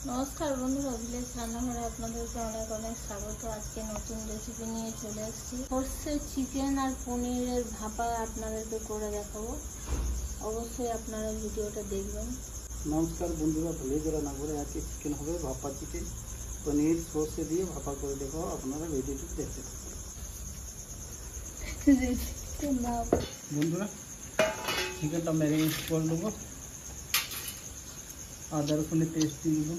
নমস্কার বন্ধুরা, ভিলেজ রান্নাঘরে আপনাদেরকে অনেক অনেক স্বাগত। আজকে নতুন রেসিপি নিয়ে চলে এসেছি। সর্ষে চিকেন আর পনিরের ভাপা আপনাদেরকে করে দেখাবো। অবশ্যই আপনারা ভিডিওটা দেখবেন। নমস্কার বন্ধুরা, ভিলেজ রান্নাঘরে আজকে চিকেন হবে, ভাপা চিকেন, পনির সর্ষে দিয়ে ভাপা করে দেখাবো। আপনারা ভিডিওটি দেখতে থাকুন। বন্ধুরা, চিকেনটা ম্যারিনেট করে দেবো। আদা রসুনের পেস্ট দিয়ে দেবো।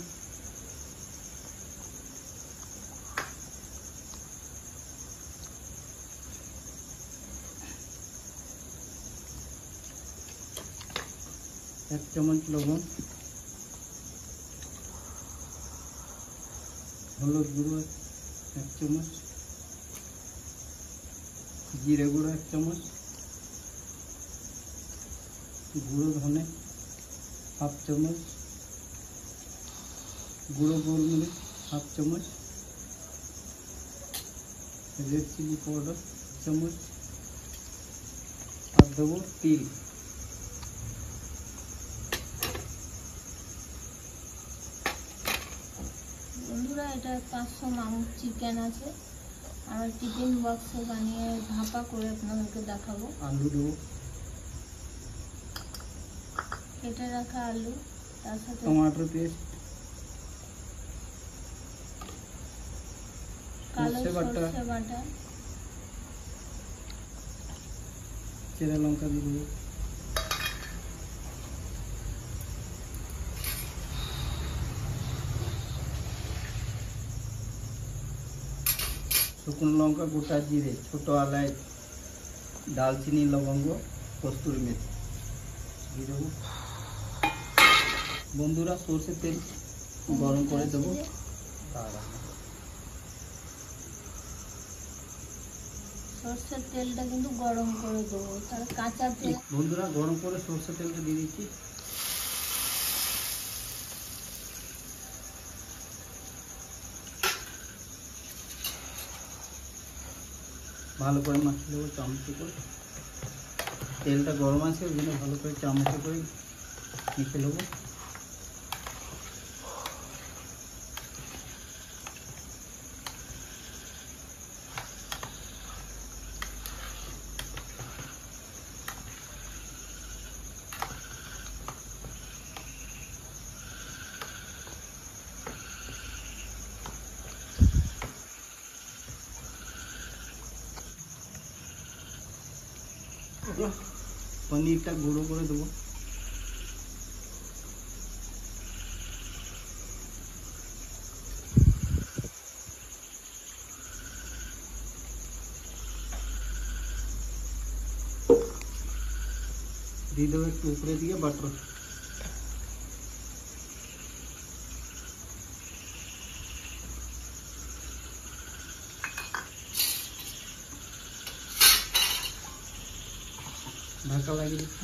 এক চামচ লবণ, হলুদ গুঁড়ো এক চামচ, জিরে গুঁড়ো এক চামচ, গুঁড়ো ধনে হাফ চামচ, গুঁড়ো গোলমরিচ হাফ চামচ, রেড চিলি পাউডার চামচ, আর দেবো তিল। বন্ধুরা, এটা 500 মাংস চিকেন আছে। আর টিফিন বক্সে বানিয়ে ভাপা করে আপনাদেরকে দেখাবো। আলু দেবো, কেটে রাখা আলু, তার সাথে টমাটো পেস্ট, কালো সর্ষে বাটা, চেরা লঙ্কা দিয়ে দেবো, শুকনো লঙ্কা, গোটা জিরে, ছোট এলাচ, দালচিনি, লবঙ্গ, কস্তুরি মেথি দিয়ে দেবো। বন্ধুরা, সর্ষের তেল গরম করে দেবো। সর্ষের তেলটা কিন্তু গরম করে দেবো। তাহলে কাঁচা তেল। বন্ধুরা, গরম করে সর্ষের তেলটা দিয়ে দিচ্ছি। ভালো করে মাখিয়ে দেবো চামচে করে। তেলটা গরম আছে, ওই জন্য ভালো করে চামচে করে মেখে নেবো। পনিরটা গুঁড়ো করে দেবো। দিয়ে দেবো একটু উপরে দিয়ে বাটার। ঢাকা লাগিয়ে দিচ্ছি।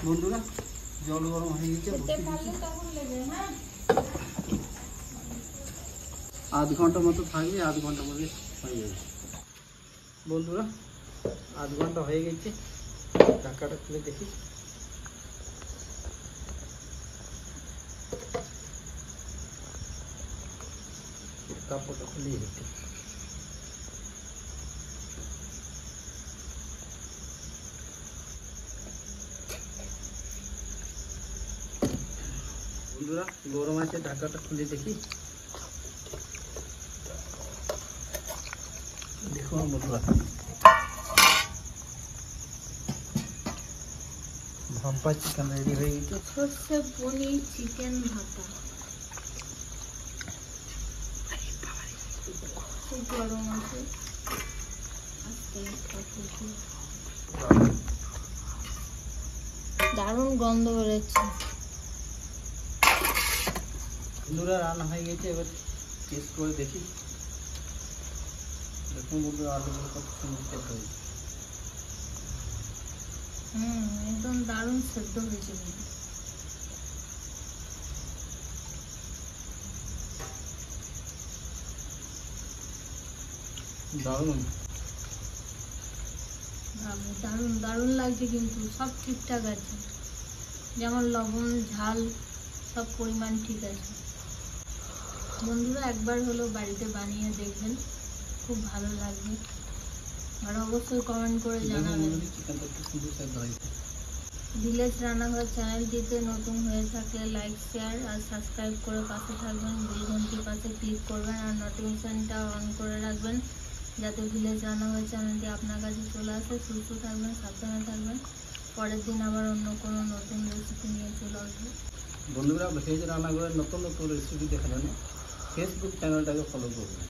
বন্ধুরা, জল গরম হয়ে গেছে, আধ ঘন্টা মতো থাকবে। আধ ঘন্টা মধ্যে হয়ে যাবে। বন্ধুরা, আধ ঘন্টা হয়ে গেছে। ঢাকাটা খুলে দেখি। কাপড়টা খুলে গেছে। বন্ধুরা, গরম আছে, ঢাকাটা খুলে দেখি। দেখো বন্ধুরা, ভাপা চিকেন রেডি হয়ে গেছে। সর্ষে পনির চিকেন ভাপা। খুব গরম আছে। দারুণ গন্ধ বেরোচ্ছে। বন্ধুরা, রান্না হয়ে গেছে। এবার টেস্ট করে দেখি। দেখুন বন্ধুরা, আলুগুলো কত সুন্দর সেদ্ধ হয়েছে। একদম দারুণ সেদ্ধ হয়েছে। দারুণ। দারুণ দারুণ লাগছে, কিন্তু সব ঠিকঠাক আছে, যেমন লবণ ঝাল সব পরিমাণ ঠিক আছে। বন্ধুরা একবার হলো বাড়িতে বানিয়ে দেখবেন, খুব ভালো লাগবে, আর অবশ্যই কমেন্ট করে জানাবেন। চিকেনটা একটু সুন্দর সেদ্ধ হয়েছে। ভিলেজ রান্নাঘর চ্যানেলটিতে নতুন হয়ে থাকলে লাইক শেয়ার আর সাবস্ক্রাইব করে পাশে থাকবেন, বেল ঘন্টির পাশে ক্লিক করবেন আর নোটিফিকেশনটা অন করে রাখবেন, যাতে ভিলেজ রান্নাঘর চ্যানেলটি আপনার কাছে চলে আসে। সুস্থ থাকবেন, সাবধানে থাকবেন। পরের দিন আবার অন্য কোনো নতুন রেসিপি নিয়ে চলে আসবো। বন্ধুরা ভেজ রান্নাঘরের নতুন নতুন রেসিপি দেখার জন্য ফেসবুক চ্যানেলটাকে ফলো করবেন।